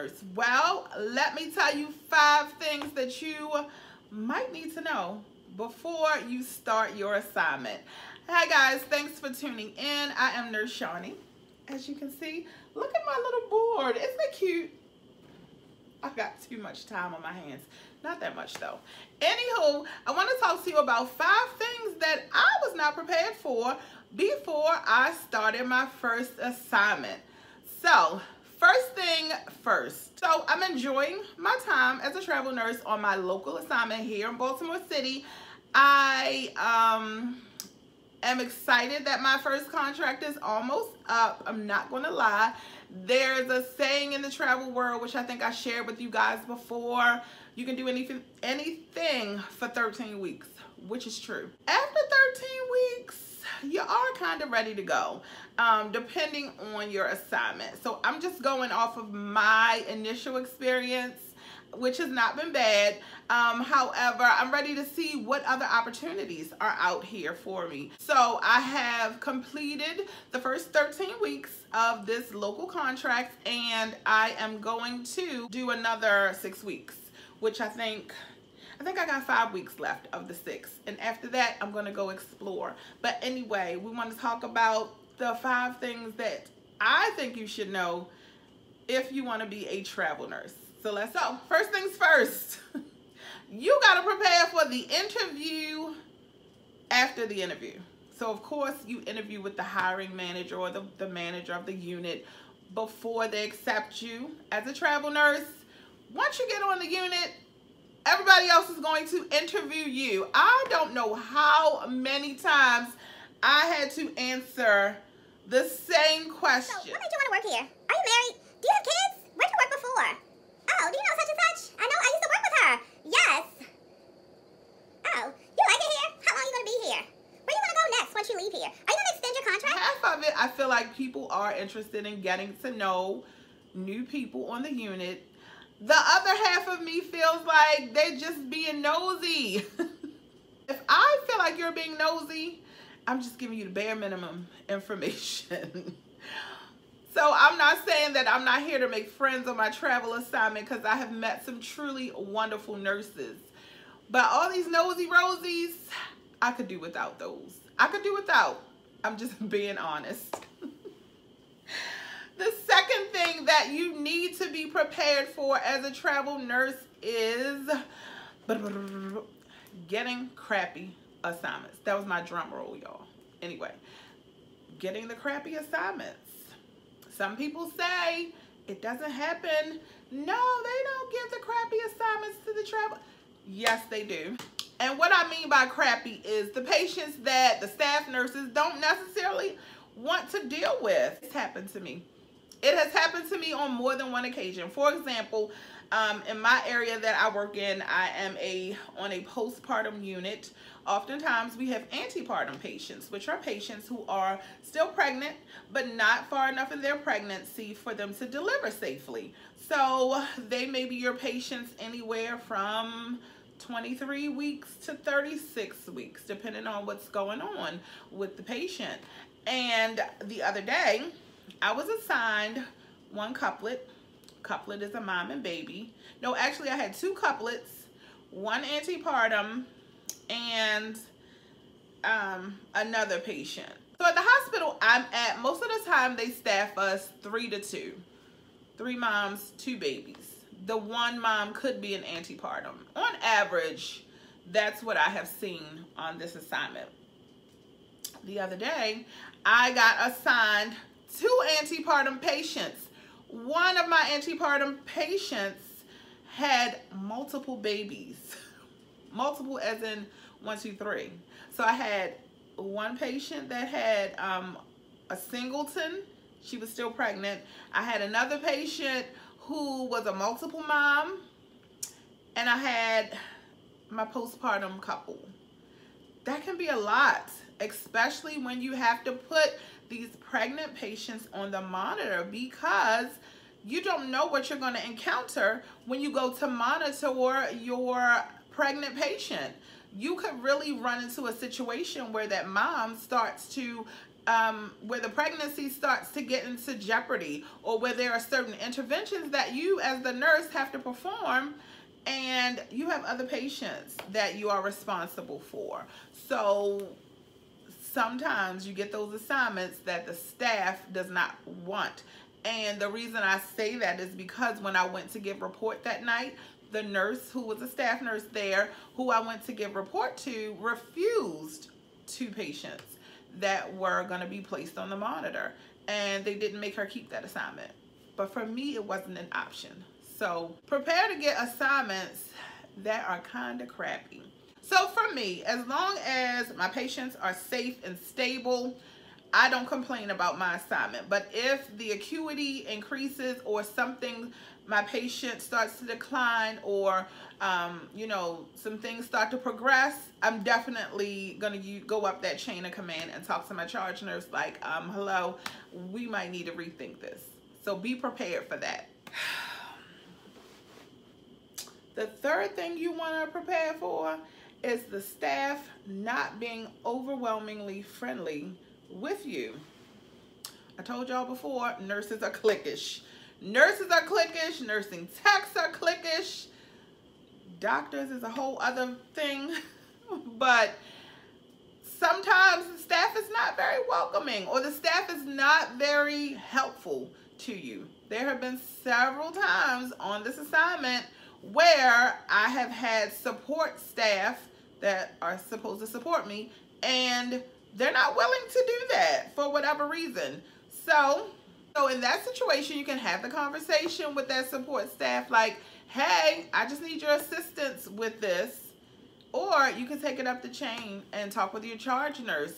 nurse? Well, let me tell you 5 things that you might need to know before you start your assignment. Hi guys, thanks for tuning in. I am Nurse Channie. As you can see, look at my little board. Isn't it cute? I've got too much time on my hands. Not that much though. Anywho, I want to talk to you about 5 things that I was not prepared for before I started my first assignment. So, first thing first. So, I'm enjoying my time as a travel nurse on my local assignment here in Baltimore City. I am excited that my first contract is almost up. I'm not going to lie. There's a saying in the travel world, which I think I shared with you guys before. You can do anything for 13 weeks, which is true. After 13 weeks, you are kind of ready to go, depending on your assignment. So I'm just going off of my initial experience, which has not been bad. However, I'm ready to see what other opportunities are out here for me. So I have completed the first 13 weeks of this local contract, and I am going to do another 6 weeks, which I think I got 5 weeks left of the 6. And after that, I'm going to go explore. But anyway, we want to talk about the 5 things that I think you should know if you want to be a travel nurse. So let's go. First things first, you got to prepare for the interview after the interview. So of course you interview with the hiring manager or the manager of the unit before they accept you as a travel nurse. Once you get on the unit, everybody else is going to interview you. I don't know how many times I had to answer the same question. So, what made you want to work here? Are you married? Do you have kids? Where did you work before? Oh, do you know such and such? I know, I used to work with her. Yes. Oh, you like it here? How long are you going to be here? Where do you want to go next once you leave here? Are you going to extend your contract? Half of it, I feel like people are interested in getting to know new people on the unit. The other half of me feels like they're just being nosy. If I feel like you're being nosy, I'm just giving you the bare minimum information. So I'm not saying that I'm not here to make friends on my travel assignment, because I have met some truly wonderful nurses. But all these nosy rosies, I could do without those. I could do without. I'm just being honest. The second thing that you need to be prepared for as a travel nurse is getting crappy assignments. That was my drum roll, y'all. Anyway, getting the crappy assignments. Some people say it doesn't happen. No, they don't give the crappy assignments to the travel. Yes, they do. And what I mean by crappy is the patients that the staff nurses don't necessarily want to deal with. It's happened to me. It has happened to me on more than one occasion. For example, in my area that I work in, I am on a postpartum unit. Oftentimes we have antepartum patients, which are patients who are still pregnant, but not far enough in their pregnancy for them to deliver safely. So they may be your patients anywhere from 23 weeks to 36 weeks, depending on what's going on with the patient. And the other day, I was assigned one couplet. Couplet is a mom and baby. No, actually I had 2 couplets, one antepartum, and another patient. So at the hospital I'm at, most of the time they staff us 3 to 2. 3 moms, 2 babies. The one mom could be an antepartum. On average, that's what I have seen on this assignment. The other day, I got assigned 2 antepartum patients. One of my antepartum patients had multiple babies. Multiple as in 1, 2, 3. So I had one patient that had a singleton. She was still pregnant. I had another patient who was a multiple mom. And I had my postpartum couple. That can be a lot, especially when you have to put these pregnant patients on the monitor, because you don't know what you're going to encounter when you go to monitor your pregnant patient. You could really run into a situation where that mom starts to where the pregnancy starts to get into jeopardy, or where there are certain interventions that you as the nurse have to perform, and you have other patients that you are responsible for. So sometimes you get those assignments that the staff does not want. And the reason I say that is because when I went to give report that night, the nurse who was a staff nurse there, who I went to give report to, refused 2 patients that were going to be placed on the monitor, and they didn't make her keep that assignment. But for me, it wasn't an option. So prepare to get assignments that are kind of crappy. So for me, as long as my patients are safe and stable, I don't complain about my assignment. But if the acuity increases, or something, my patient starts to decline, or you know, some things start to progress, I'm definitely gonna go up that chain of command and talk to my charge nurse like, hello, we might need to rethink this. So be prepared for that. The third thing you want to prepare for is the staff not being overwhelmingly friendly with you. I told y'all before, nurses are cliquish. Nurses are cliquish, nursing techs are cliquish. Doctors is a whole other thing, but sometimes the staff is not very welcoming, or the staff is not very helpful to you. There have been several times on this assignment where I have had support staff that are supposed to support me, and they're not willing to do that for whatever reason. So in that situation, you can have the conversation with that support staff like, hey, I just need your assistance with this. Or you can take it up the chain and talk with your charge nurse.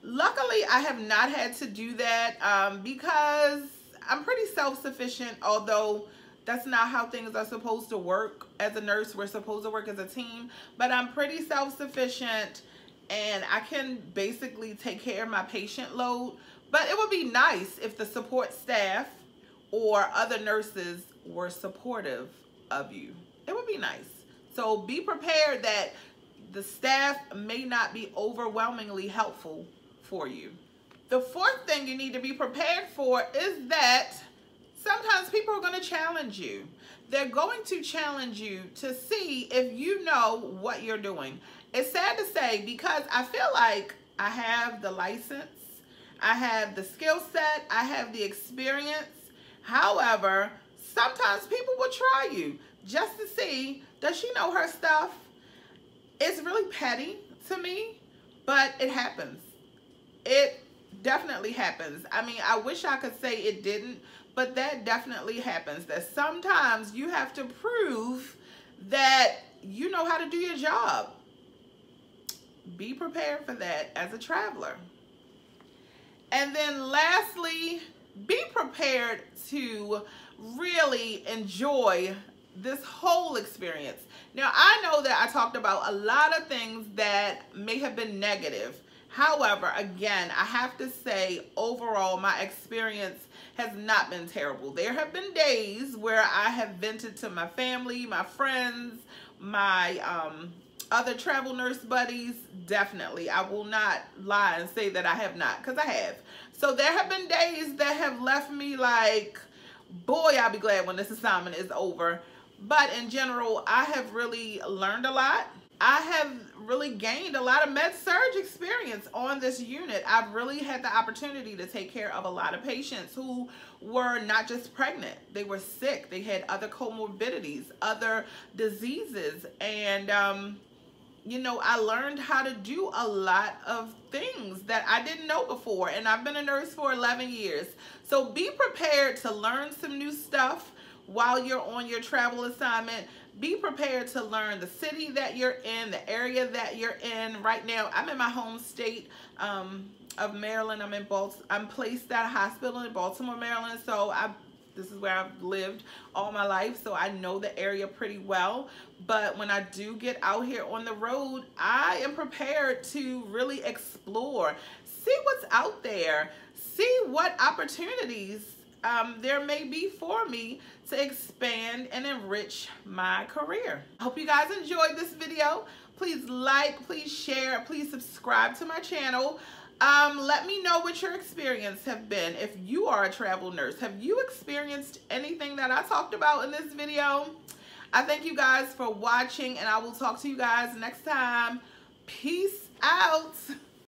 Luckily, I have not had to do that because I'm pretty self-sufficient, although that's not how things are supposed to work. As a nurse, we're supposed to work as a team, but I'm pretty self-sufficient, and I can basically take care of my patient load. But it would be nice if the support staff or other nurses were supportive of you. It would be nice. So be prepared that the staff may not be overwhelmingly helpful for you. The fourth thing you need to be prepared for is that sometimes people are going to challenge you. They're going to challenge you to see if you know what you're doing. It's sad to say, because I feel like I have the license, I have the skill set, I have the experience. However, sometimes people will try you just to see, does she know her stuff? It's really petty to me, but it happens. It definitely happens. I mean, I wish I could say it didn't, but that definitely happens. That sometimes you have to prove that you know how to do your job. Be prepared for that as a traveler. And then lastly, be prepared to really enjoy this whole experience. Now, I know that I talked about a lot of things that may have been negative. However, again, I have to say, overall, my experience has not been terrible. There have been days where I have vented to my family, my friends, my other travel nurse buddies. Definitely, I will not lie and say that I have not, because I have. So there have been days that have left me like, boy, I'll be glad when this assignment is over. But in general, I have really learned a lot. I have really gained a lot of med-surg experience on this unit. I've really had the opportunity to take care of a lot of patients who were not just pregnant. They were sick. They had other comorbidities, other diseases. And, you know, I learned how to do a lot of things that I didn't know before. And I've been a nurse for 11 years. So be prepared to learn some new stuff while you're on your travel assignment. Be prepared to learn the city that you're in, the area that you're in. Right now, I'm in my home state of Maryland. I'm placed at a hospital in Baltimore, Maryland. So this is where I've lived all my life. So I know the area pretty well. But when I do get out here on the road, I am prepared to really explore, see what's out there, see what opportunities there may be for me to expand and enrich my career. I hope you guys enjoyed this video. Please like, please share, please subscribe to my channel. Let me know what your experience have been. If you are a travel nurse, have you experienced anything that I talked about in this video? I thank you guys for watching, and I will talk to you guys next time. Peace out.